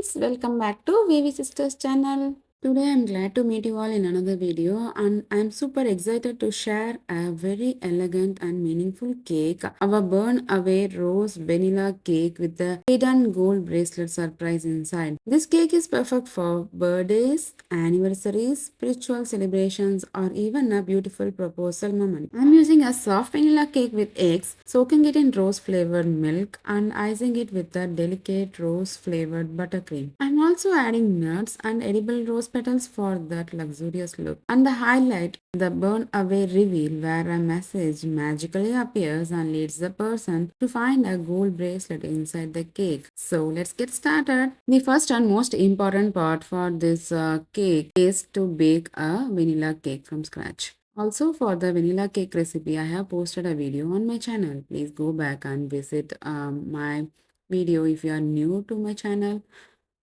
friends, welcome back to VV Sisters channel. Today I'm glad to meet you all in another video and I'm super excited to share a very elegant and meaningful cake. Our burn away rose vanilla cake with the hidden gold bracelet surprise inside. This cake is perfect for birthdays, anniversaries, spiritual celebrations or even a beautiful proposal moment. I'm using a soft vanilla cake with eggs, soaking it in rose flavored milk and icing it with a delicate rose flavored buttercream. I'm also adding nuts and edible rose petals for that luxurious look. And the highlight, the burn away reveal where a message magically appears and leads the person to find a gold bracelet inside the cake. So let's get started. The first and most important part for this cake is to bake a vanilla cake from scratch. Also, for the vanilla cake recipe, I have posted a video on my channel. Please go back and visit my video if you are new to my channel.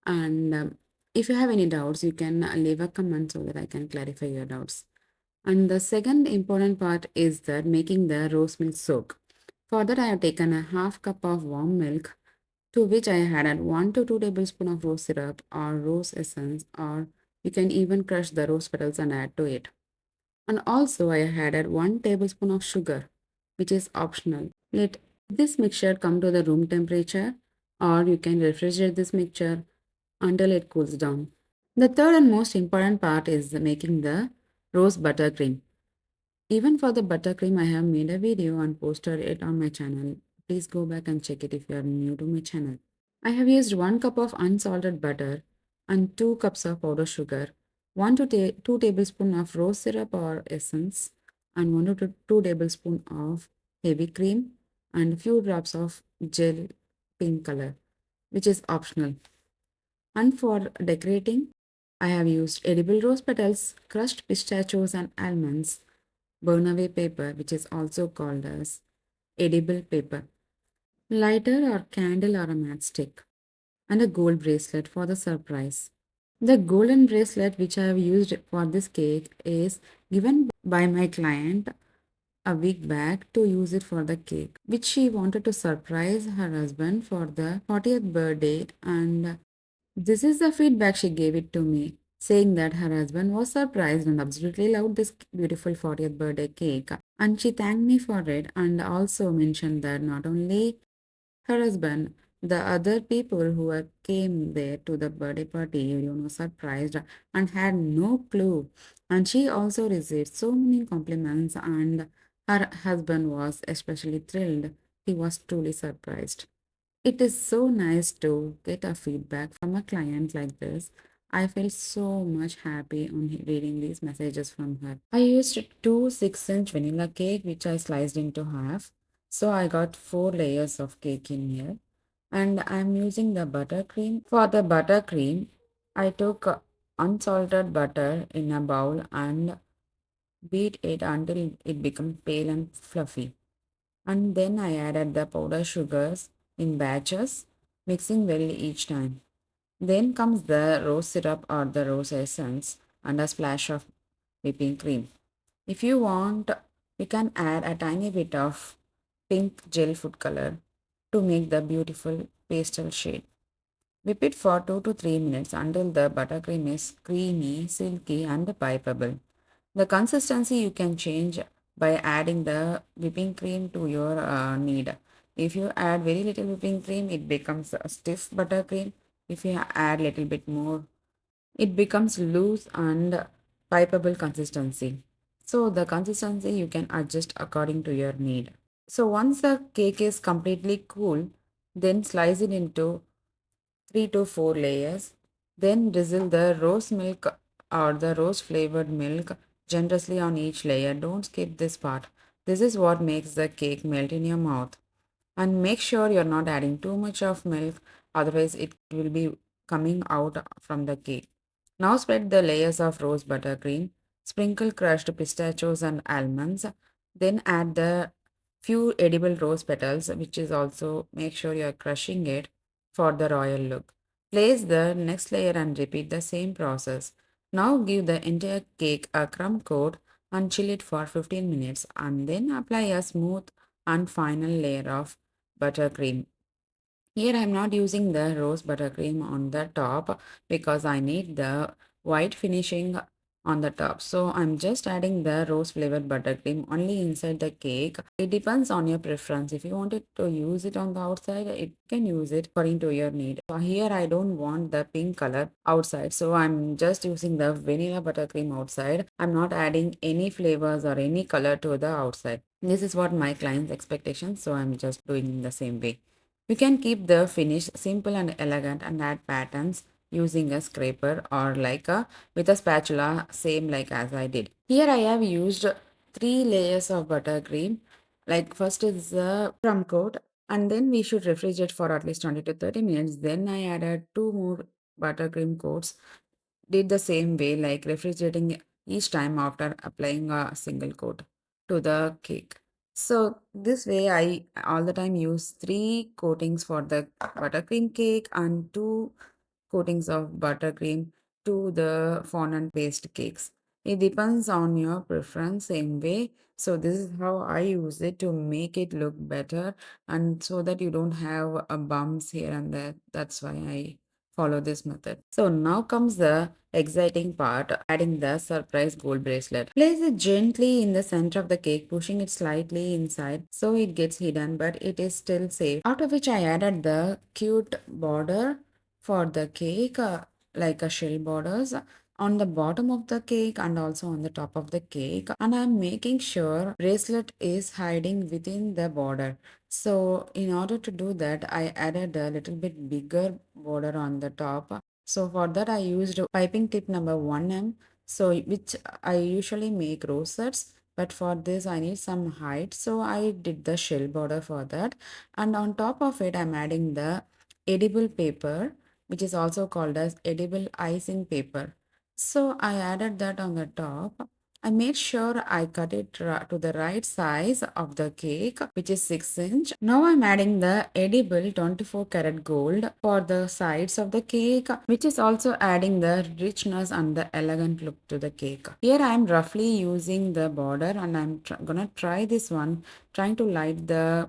And if you have any doubts, you can leave a comment so that I can clarify your doubts. And the second important part is that making the rose milk soak. For that, I have taken a half cup of warm milk to which I added 1 to 2 tablespoons of rose syrup or rose essence, or you can even crush the rose petals and add to it. And also I added 1 tablespoon of sugar, which is optional. Let this mixture come to the room temperature, or you can refrigerate this mixture until it cools down. The third and most important part is making the rose buttercream. Even for the buttercream, I have made a video and posted it on my channel. Please go back and check it if you are new to my channel. I have used 1 cup of unsalted butter and 2 cups of powdered sugar, 1 to 2 tablespoons of rose syrup or essence, and 1 to 2 tablespoons of heavy cream, and a few drops of gel pink color, which is optional. And for decorating, I have used edible rose petals, crushed pistachios and almonds, burn away paper, which is also called as edible paper, lighter or candle or a matchstick, and a gold bracelet for the surprise. The golden bracelet which I have used for this cake is given by my client a week back to use it for the cake, which she wanted to surprise her husband for the 40th birthday. And this is the feedback she gave it to me, saying that her husband was surprised and absolutely loved this beautiful 40th birthday cake. And she thanked me for it and also mentioned that not only her husband, the other people who came there to the birthday party, surprised and had no clue. And she also received so many compliments, and her husband was especially thrilled. He was truly surprised. It is so nice to get a feedback from a client like this. I feel so much happy on reading these messages from her. I used two 6-inch vanilla cake which I sliced into half. So I got 4 layers of cake in here. And I'm using the buttercream. For the buttercream, I took unsalted butter in a bowl and beat it until it became pale and fluffy. And then I added the powdered sugars in batches, mixing well each time. Then comes the rose syrup or the rose essence and a splash of whipping cream. If you want, you can add a tiny bit of pink gel food color to make the beautiful pastel shade. Whip it for 2 to 3 minutes until the buttercream is creamy, silky, and pipable. The consistency you can change by adding the whipping cream to your need. If you add very little whipping cream, it becomes a stiff buttercream. If you add little bit more, it becomes loose and pipeable consistency. So the consistency you can adjust according to your need. So once the cake is completely cool, then slice it into 3 to 4 layers. Then drizzle the rose milk or the rose flavored milk generously on each layer. Don't skip this part. This is what makes the cake melt in your mouth. And make sure you're not adding too much of milk, otherwise, it will be coming out from the cake. Now, spread the layers of rose buttercream, sprinkle crushed pistachios and almonds, then add the few edible rose petals, which is also make sure you're crushing it for the royal look. Place the next layer and repeat the same process. Now, give the entire cake a crumb coat and chill it for 15 minutes and then apply a smooth and final layer of buttercream. Here I'm not using the rose buttercream on the top because I need the white finishing on the top. So I'm just adding the rose flavored buttercream only inside the cake. It depends on your preference. If you wanted to use it on the outside, it can use it according to your need. So here I don't want the pink color outside. So I'm just using the vanilla buttercream outside. I'm not adding any flavors or any color to the outside. This is what my client's expectations. So I'm just doing the same way. You can keep the finish simple and elegant and add patterns using a scraper or like a with a spatula, same like as I did. Here I have used 3 layers of buttercream. Like first is the crumb coat, and then we should refrigerate for at least 20 to 30 minutes. Then I added 2 more buttercream coats, did the same way, like refrigerating each time after applying a single coat to the cake. So this way I all the time use 3 coatings for the buttercream cake and 2 coatings of buttercream to the fondant based cakes. It depends on your preference same way. So this is how I use it to make it look better and so that you don't have a bumps here and there. That's why I follow this method. So now comes the exciting part, adding the surprise gold bracelet. Place it gently in the center of the cake, pushing it slightly inside so it gets hidden but it is still safe. After which I added the cute border for the cake, like a shell borders on the bottom of the cake and also on the top of the cake, and I'm making sure bracelet is hiding within the border. So in order to do that, I added a little bit bigger border on the top. So for that I used piping tip number 1M, so which I usually make rosettes, but for this I need some height, so I did the shell border for that. And on top of it I'm adding the edible paper, which is also called as edible icing paper. So I added that on the top. I made sure I cut it to the right size of the cake, which is 6 inch. Now I'm adding the edible 24 karat gold for the sides of the cake, which is also adding the richness and the elegant look to the cake. Here I'm roughly using the border and I'm gonna try this one, trying to light the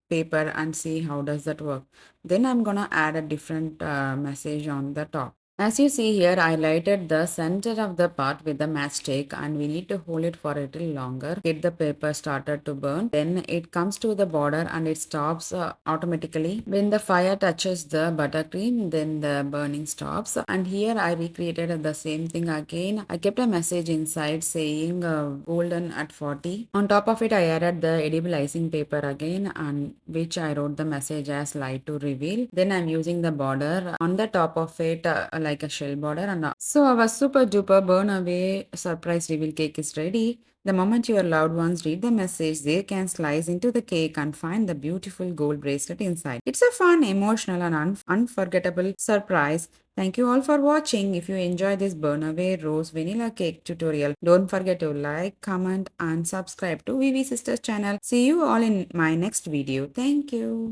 paper and see how does that work. Then I'm gonna add a different message on the top. As you see here, I lighted the center of the part with the matchstick and we need to hold it for a little longer. Get the paper started to burn. Then it comes to the border and it stops automatically. When the fire touches the buttercream, then the burning stops. And here I recreated the same thing again. I kept a message inside saying golden at 40. On top of it, I added the edible icing paper again, and which I wrote the message as light to reveal. Then I'm using the border on the top of it like a shell border. And so our super duper burn away surprise reveal cake is ready. The moment your loved ones read the message, they can slice into the cake and find the beautiful gold bracelet inside. It's a fun, emotional, and unforgettable surprise. Thank you all for watching. If you enjoy this burn away rose vanilla cake tutorial, don't forget to like, comment, and subscribe to VV Sisters channel. See you all in my next video. Thank you.